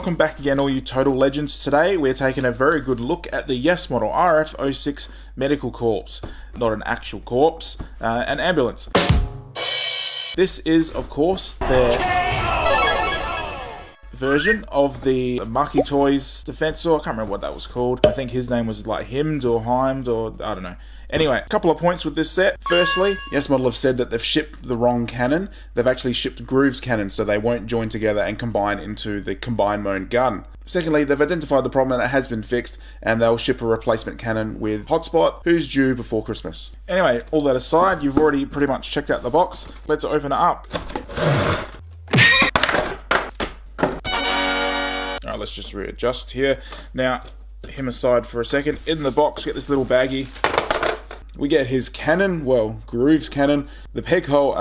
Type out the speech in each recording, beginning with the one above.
Welcome back again, all you total legends. Today we're taking a very good look at the Yes model RF06 medical corpse. Not an actual corpse, an ambulance. This is, of course, their version of the Maketoys defensor. I can't remember what that was called. I think his name was like Himmed or Himmed, or I don't know. Anyway, a couple of points with this set. Firstly, Yes model have said that they've shipped the wrong cannon. They've actually shipped Groove's cannon, so they won't join together and combine into the combined mode gun. Secondly, they've identified the problem and it has been fixed, and they'll ship a replacement cannon with Hotspot, who's due before Christmas. Anyway, all that aside, you've already pretty much checked out the box. Let's open it up. Alright, let's just readjust here. Now, him aside for a second. In the box, get this little baggie. We get his cannon, well, Groove's cannon. The peg hole,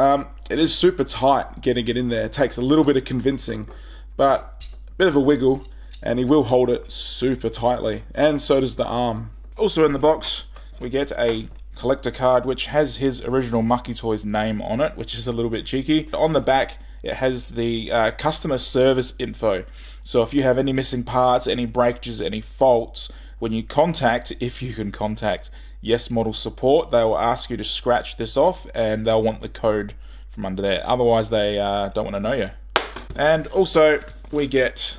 it is super tight getting it in there. It takes a little bit of convincing, but a bit of a wiggle, and he will hold it super tightly. And so does the arm. Also in the box, we get a collector card, which has his original Maketoys name on it, which is a little bit cheeky. On the back, it has the customer service info. So if you have any missing parts, any breakages, any faults, when you contact, if you can contact Yes model support, they will ask you to scratch this off, and they'll want the code from under there. Otherwise, they don't want to know you. And also, we get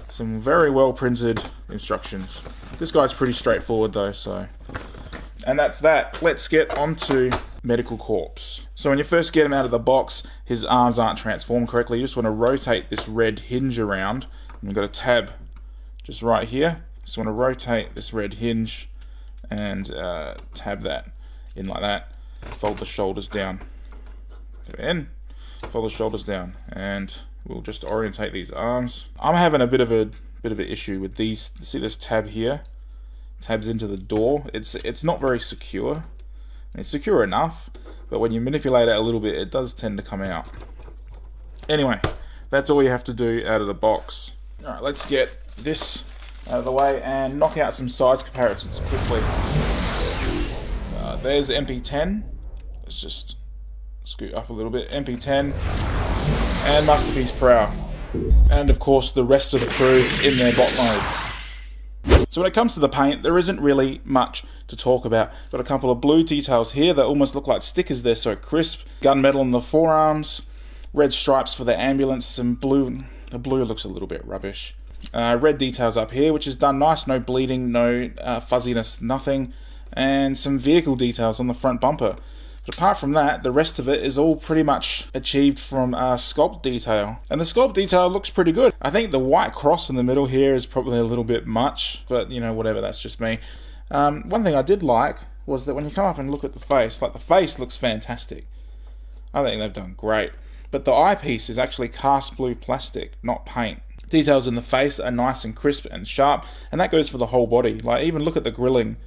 some very well printed instructions. This guy's pretty straightforward though, so. And that's that. Let's get on to medical corpse. So when you first get him out of the box, his arms aren't transformed correctly. You just want to rotate this red hinge around. And you've got a tab just right here. Just want to rotate this red hinge and tab that in like that. Fold the shoulders down. In. Fold the shoulders down, and we'll just orientate these arms. I'm having a bit of an issue with these. See this tab here? Tabs into the door. It's not very secure. It's secure enough, but when you manipulate it a little bit, it does tend to come out. Anyway, that's all you have to do out of the box. Alright, let's get this out of the way and knock out some size comparisons quickly. There's MP10. Let's just scoot up a little bit. MP10 and Masterpiece Prow. And of course the rest of the crew in their bot modes. So when it comes to the paint, there isn't really much to talk about. Got a couple of blue details here that almost look like stickers. They're so crisp. Gunmetal on the forearms. Red stripes for the ambulance. Some blue. The blue looks a little bit rubbish. Red details up here, which is done nice. No bleeding, no fuzziness, nothing. And some vehicle details on the front bumper. But apart from that, the rest of it is all pretty much achieved from sculpt detail. And the sculpt detail looks pretty good. I think the white cross in the middle here is probably a little bit much, but you know, whatever, that's just me. One thing I did like was that when you come up and look at the face, like the face looks fantastic. I think they've done great. But the eyepiece is actually cast blue plastic, not paint. Details in the face are nice and crisp and sharp, and that goes for the whole body. Like, even look at the grilling.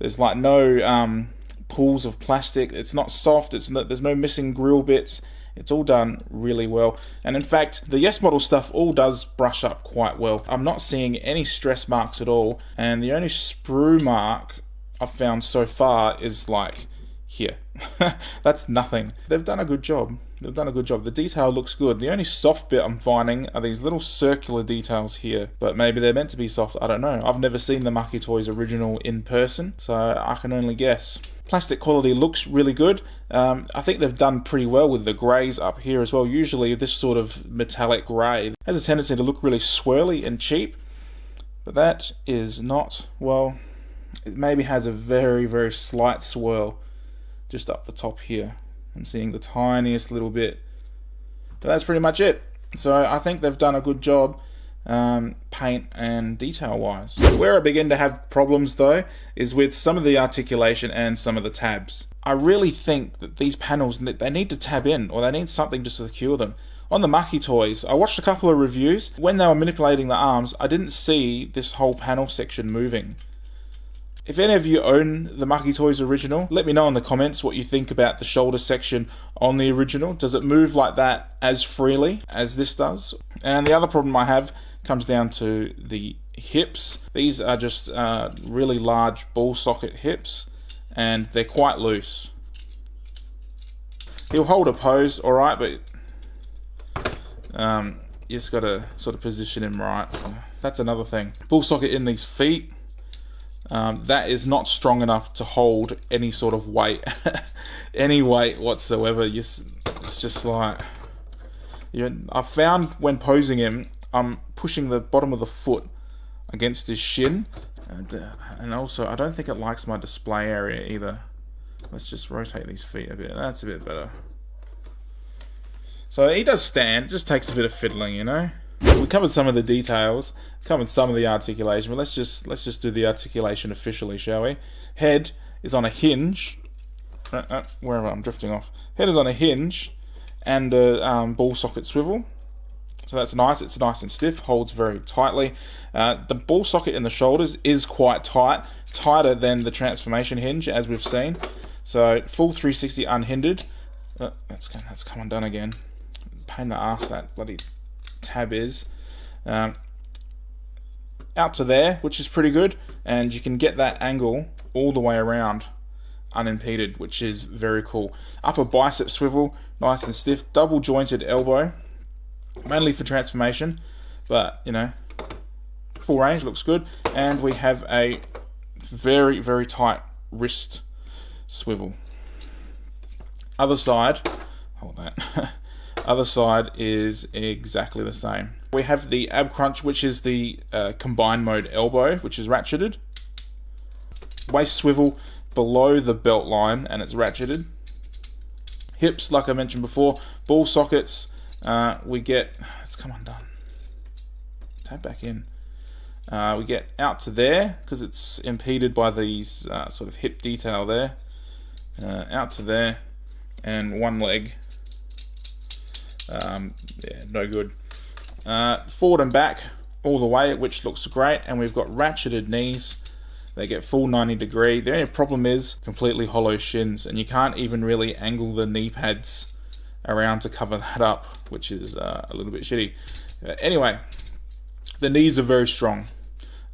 There's like no pools of plastic. It's not soft. There's no missing grill bits. It's all done really well. And in fact, the Yes model stuff all does brush up quite well. I'm not seeing any stress marks at all, and the only sprue mark I've found so far is like here. That's nothing. They've done a good job. They've done a good job. The detail looks good. The only soft bit I'm finding are these little circular details here, but maybe they're meant to be soft. I don't know. I've never seen the Maketoys original in person, so I can only guess. Plastic quality looks really good. I think they've done pretty well with the greys up here as well. Usually this sort of metallic grey has a tendency to look really swirly and cheap, but that is not, well, it maybe has a very, very slight swirl just up the top here. I'm seeing the tiniest little bit, but that's pretty much it. So I think they've done a good job paint and detail wise. Where I begin to have problems though is with some of the articulation and some of the tabs. I really think that these panels, they need to tab in, or they need something to secure them. On the Maketoys, I watched a couple of reviews. When they were manipulating the arms, I didn't see this whole panel section moving. If any of you own the Maketoys original, let me know in the comments what you think about the shoulder section on the original. Does it move like that as freely as this does? And the other problem I have comes down to the hips. These are just really large ball socket hips, and they're quite loose. He'll hold a pose alright, but you just got to sort of position him right. That's another thing. Ball socket in these feet, that is not strong enough to hold any sort of weight, any weight whatsoever. It's just like, I've found when posing him, I'm pushing the bottom of the foot against his shin, and also I don't think it likes my display area either. Let's just rotate these feet a bit. That's a bit better. So he does stand, it just takes a bit of fiddling, you know. We covered some of the details, covered some of the articulation, but let's just do the articulation officially, shall we? Head is on a hinge. Wherever I'm drifting off. Head is on a hinge and a ball socket swivel. So that's nice. It's nice and stiff, holds very tightly. The ball socket in the shoulders is quite tight, tighter than the transformation hinge, as we've seen. So full 360 unhindered. That's come undone again. Pain in the ass that bloody tab is. Out to there, which is pretty good, and you can get that angle all the way around unimpeded, which is very cool. Upper bicep swivel, nice and stiff. Double jointed elbow, mainly for transformation, but you know, full range, looks good. And we have a very, very tight wrist swivel. Other side, hold that. Other side is exactly the same. We have the ab crunch, which is the combined mode elbow, which is ratcheted. Waist swivel below the belt line, and it's ratcheted. Hips, like I mentioned before, ball sockets. We get, it's come undone. Tab back in. We get out to there because it's impeded by these sort of hip detail there. Out to there, and one leg. Yeah, no good. Forward and back all the way, which looks great, and we've got ratcheted knees. They get full 90 degree. The only problem is completely hollow shins, and you can't even really angle the knee pads around to cover that up, which is a little bit shitty. Anyway, the knees are very strong.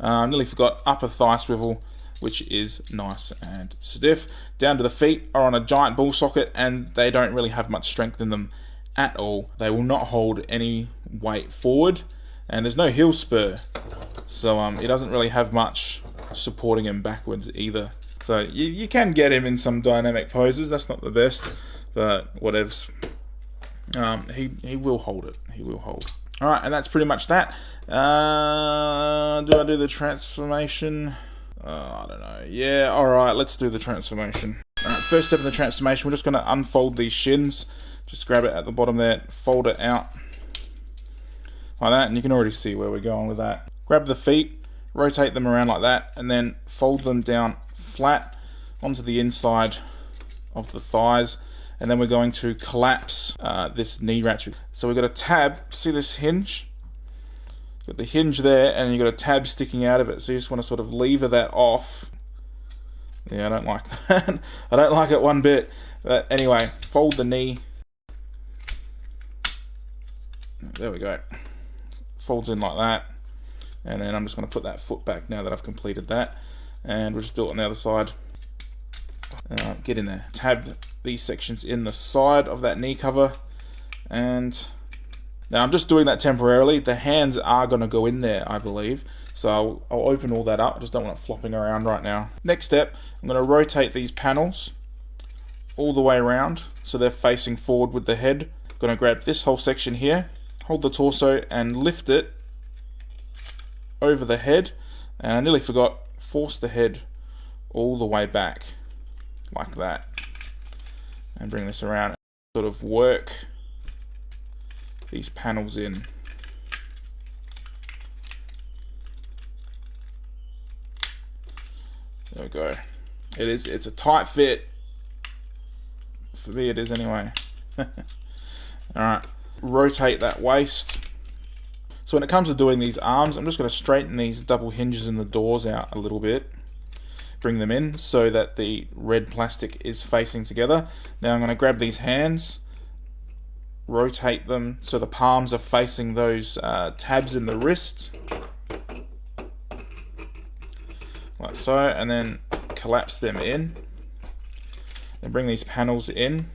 Nearly forgot upper thigh swivel, which is nice and stiff. Down to the feet are on a giant ball socket, and they don't really have much strength in them at all. They will not hold any weight forward, and there's no heel spur, so it doesn't really have much supporting him backwards either. So you can get him in some dynamic poses. That's not the best, but whatevs. He will hold it. He will hold. All right, and that's pretty much that. Do I do the transformation? I don't know. Yeah, all right, let's do the transformation. All right, first step in the transformation, we're just going to unfold these shins. Just grab it at the bottom there, fold it out like that, and you can already see where we're going with that. Grab the feet, rotate them around like that, and then fold them down flat onto the inside of the thighs, and then we're going to collapse this knee ratchet. So we've got a tab, see this hinge? Got the hinge there, and you've got a tab sticking out of it, so you just want to sort of lever that off. Yeah, I don't like that. I don't like it one bit. But anyway, fold the knee. There we go. Folds in like that, and then I'm just going to put that foot back now that I've completed that, and we'll just do it on the other side. Get in there. Tab these sections in the side of that knee cover, and now I'm just doing that temporarily. The hands are going to go in there, I believe, so I'll open all that up. I just don't want it flopping around right now. Next step, I'm going to rotate these panels all the way around so they're facing forward with the head. I'm going to grab this whole section here, hold the torso and lift it over the head, and I nearly forgot, force the head all the way back like that, and bring this around, sort of work these panels in. There we go. It's a tight fit. For me it is anyway. Alright, rotate that waist. So when it comes to doing these arms, I'm just going to straighten these double hinges in the doors out a little bit. Bring them in so that the red plastic is facing together. Now I'm going to grab these hands, rotate them so the palms are facing those tabs in the wrist. Like so, and then collapse them in. Then bring these panels in.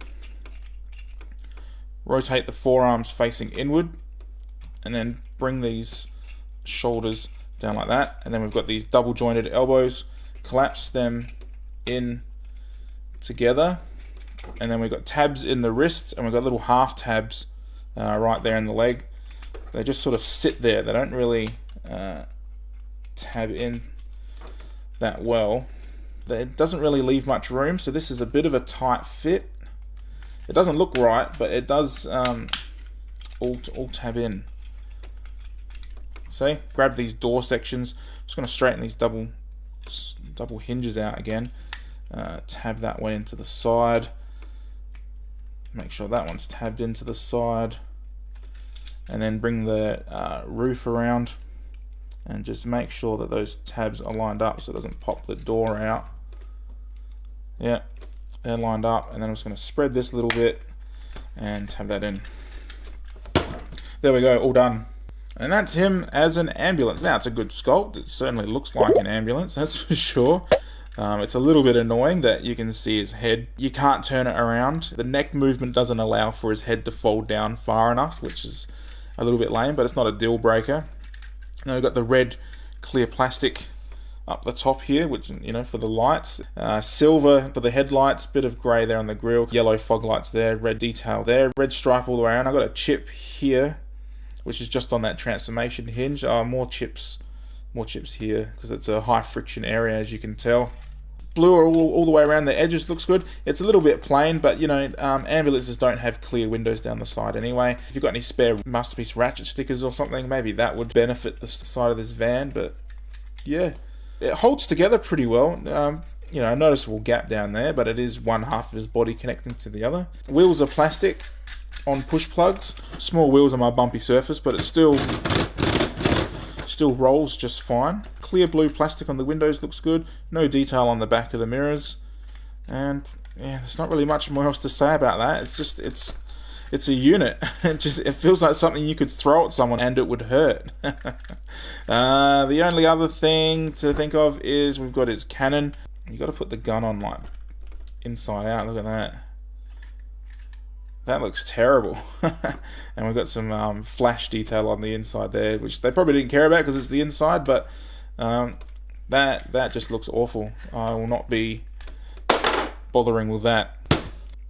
Rotate the forearms facing inward, and then bring these shoulders down like that, and then we've got these double jointed elbows, collapse them in together, and then we've got tabs in the wrists, and we've got little half tabs right there in the leg. They just sort of sit there, they don't really tab in that well. It doesn't really leave much room, so this is a bit of a tight fit. It doesn't look right, but it does all tab in. See, grab these door sections. I'm just going to straighten these double hinges out again. Tab that one into the side. Make sure that one's tabbed into the side, and then bring the roof around, and just make sure that those tabs are lined up so it doesn't pop the door out. Yeah, they're lined up, and then I'm just going to spread this a little bit and tab that in. There we go, all done. And that's him as an ambulance. Now, it's a good sculpt. It certainly looks like an ambulance, that's for sure. It's a little bit annoying that you can see his head. You can't turn it around. The neck movement doesn't allow for his head to fold down far enough, which is a little bit lame, but it's not a deal breaker. Now we've got the red clear plastic up the top here, which, you know, for the lights. Silver for the headlights, bit of grey there on the grille. Yellow fog lights there, red detail there. Red stripe all the way around. I've got a chip here, which is just on that transformation hinge. More chips here, because it's a high friction area, as you can tell. Blue all the way around the edges, looks good. It's a little bit plain, but you know, ambulances don't have clear windows down the side anyway. If you've got any spare masterpiece ratchet stickers or something, maybe that would benefit the side of this van. But yeah, it holds together pretty well. You know, a noticeable gap down there, but it is one half of his body connecting to the other. Wheels are plastic on push plugs. Small wheels on my bumpy surface, but it still rolls just fine. Clear blue plastic on the windows looks good. No detail on the back of the mirrors, and yeah, there's not really much more else to say about that. It's just it's a unit. It feels like something you could throw at someone and it would hurt. The only other thing to think of is we've got his cannon. You got to put the gun on like inside out. Look at that. That looks terrible. And we've got some flash detail on the inside there, which they probably didn't care about because it's the inside, but that just looks awful. I will not be bothering with that.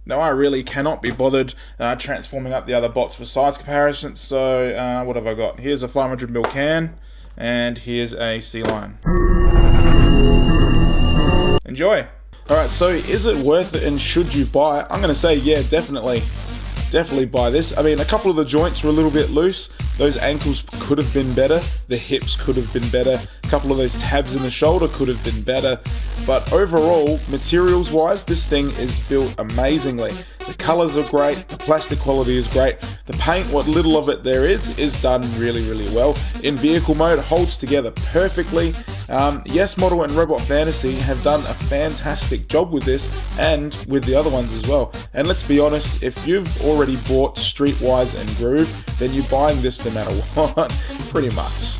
Now, I really cannot be bothered transforming up the other bots for size comparisons, so what have I got? Here's a 500ml can, and here's a sea lion. Enjoy! Alright, so is it worth it and should you buy it? I'm going to say yeah, definitely buy this. I mean, a couple of the joints were a little bit loose. Those ankles could have been better. The hips could have been better. A couple of those tabs in the shoulder could have been better. But overall, materials wise, this thing is built amazingly. The colors are great. The plastic quality is great. The paint, what little of it there is done really, really well. In vehicle mode, holds together perfectly. Yes Model and Robot Fantasy have done a fantastic job with this, and with the other ones as well. And let's be honest, if you've already bought Streetwise and Groove, then you're buying this no matter what, pretty much.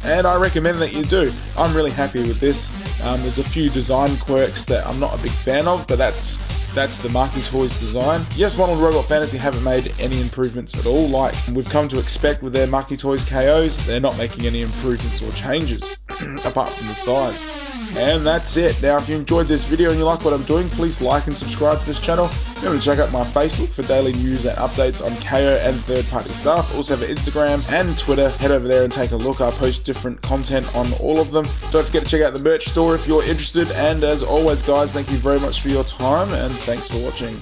And I recommend that you do. I'm really happy with this. There's a few design quirks that I'm not a big fan of, but that's the Maketoys design. Yes, Model and Robot Fantasy haven't made any improvements at all, like we've come to expect with their Maketoys KOs. They're not making any improvements or changes, apart from the size. And that's it. Now, if you enjoyed this video and you like what I'm doing, please like and subscribe to this channel. Remember to check out my Facebook for daily news and updates on KO and third-party stuff. Also have an Instagram and Twitter. Head over there and take a look. I post different content on all of them. Don't forget to check out the merch store if you're interested. And as always, guys, thank you very much for your time, and thanks for watching.